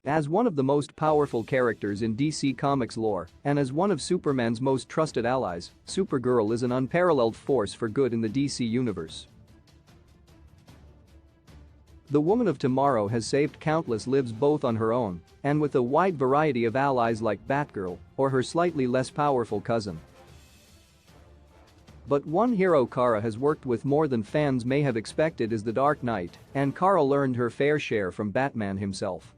As one of the most powerful characters in DC Comics lore, and as one of Superman's most trusted allies, Supergirl is an unparalleled force for good in the DC universe. The Woman of Tomorrow has saved countless lives both on her own and with a wide variety of allies like Batgirl or her slightly less powerful cousin. But one hero Kara has worked with more than fans may have expected is the Dark Knight, and Kara learned her fair share from Batman himself.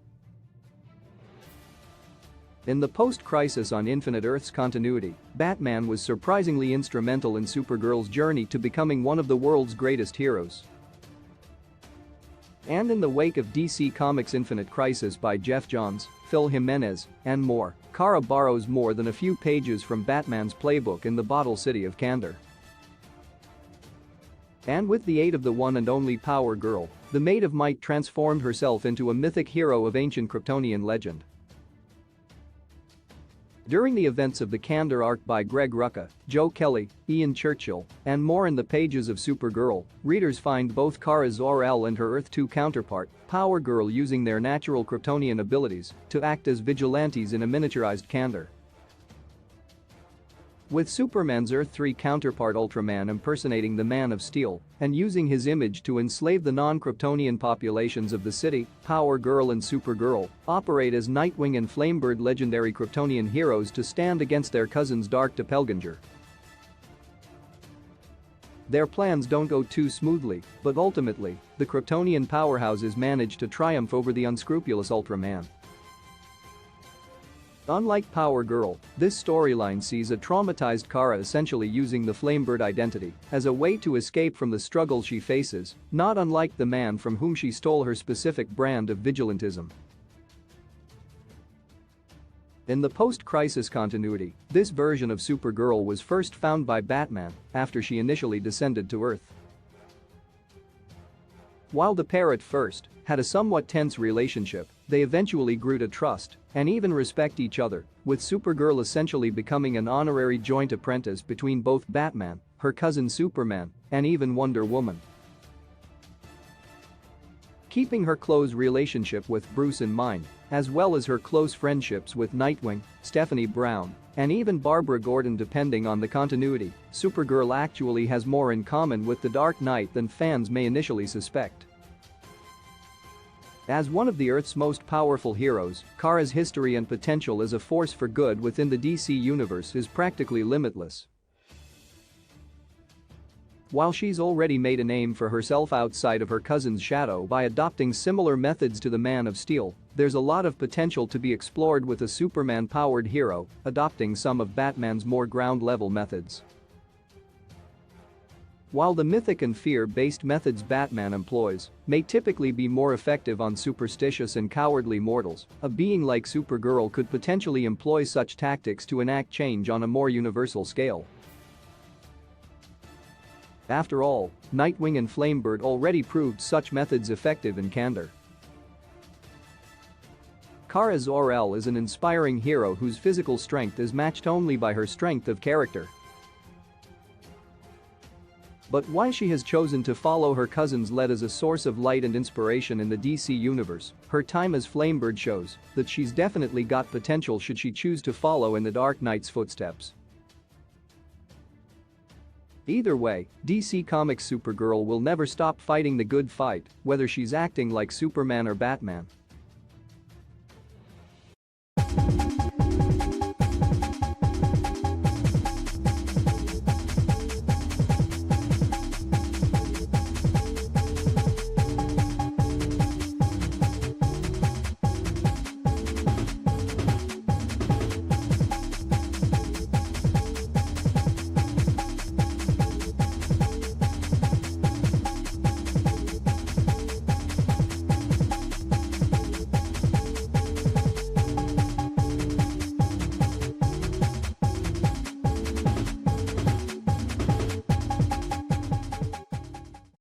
In the post-Crisis on Infinite Earths continuity, Batman was surprisingly instrumental in Supergirl's journey to becoming one of the world's greatest heroes. And in the wake of DC Comics' Infinite Crisis by Jeff Johns, Phil Jimenez, and more, Kara borrows more than a few pages from Batman's playbook in the Bottle City of Kandor. And with the aid of the one and only Power Girl, the Maid of Might transformed herself into a mythic hero of ancient Kryptonian legend. During the events of the Kandor arc by Greg Rucka, Joe Kelly, Ian Churchill, and more in the pages of Supergirl, readers find both Kara Zor-El and her Earth-2 counterpart, Power Girl, using their natural Kryptonian abilities to act as vigilantes in a miniaturized Kandor. With Superman's Earth-3 counterpart Ultraman impersonating the Man of Steel and using his image to enslave the non-Kryptonian populations of the city, Power Girl and Supergirl operate as Nightwing and Flamebird, legendary Kryptonian heroes, to stand against their cousins Dark Doppelganger. Their plans don't go too smoothly, but ultimately, the Kryptonian powerhouses manage to triumph over the unscrupulous Ultraman. Unlike Power Girl, this storyline sees a traumatized Kara essentially using the Flamebird identity as a way to escape from the struggle she faces, not unlike the man from whom she stole her specific brand of vigilantism. In the post-Crisis continuity, this version of Supergirl was first found by Batman after she initially descended to Earth. While the pair at first had a somewhat tense relationship, they eventually grew to trust and even respect each other, with Supergirl essentially becoming an honorary joint apprentice between both Batman, her cousin Superman, and even Wonder Woman. Keeping her close relationship with Bruce in mind, as well as her close friendships with Nightwing, Stephanie Brown, and even Barbara Gordon depending on the continuity, Supergirl actually has more in common with the Dark Knight than fans may initially suspect. As one of the Earth's most powerful heroes, Kara's history and potential as a force for good within the DC universe is practically limitless. While she's already made a name for herself outside of her cousin's shadow by adopting similar methods to the Man of Steel, there's a lot of potential to be explored with a Superman-powered hero adopting some of Batman's more ground-level methods. While the mythic and fear-based methods Batman employs may typically be more effective on superstitious and cowardly mortals, a being like Supergirl could potentially employ such tactics to enact change on a more universal scale. After all, Nightwing and Flamebird already proved such methods effective in Kandor. Kara Zor-El is an inspiring hero whose physical strength is matched only by her strength of character. But why she has chosen to follow her cousin's lead as a source of light and inspiration in the DC universe, her time as Flamebird shows that she's definitely got potential should she choose to follow in the Dark Knight's footsteps. Either way, DC Comics Supergirl will never stop fighting the good fight, whether she's acting like Superman or Batman.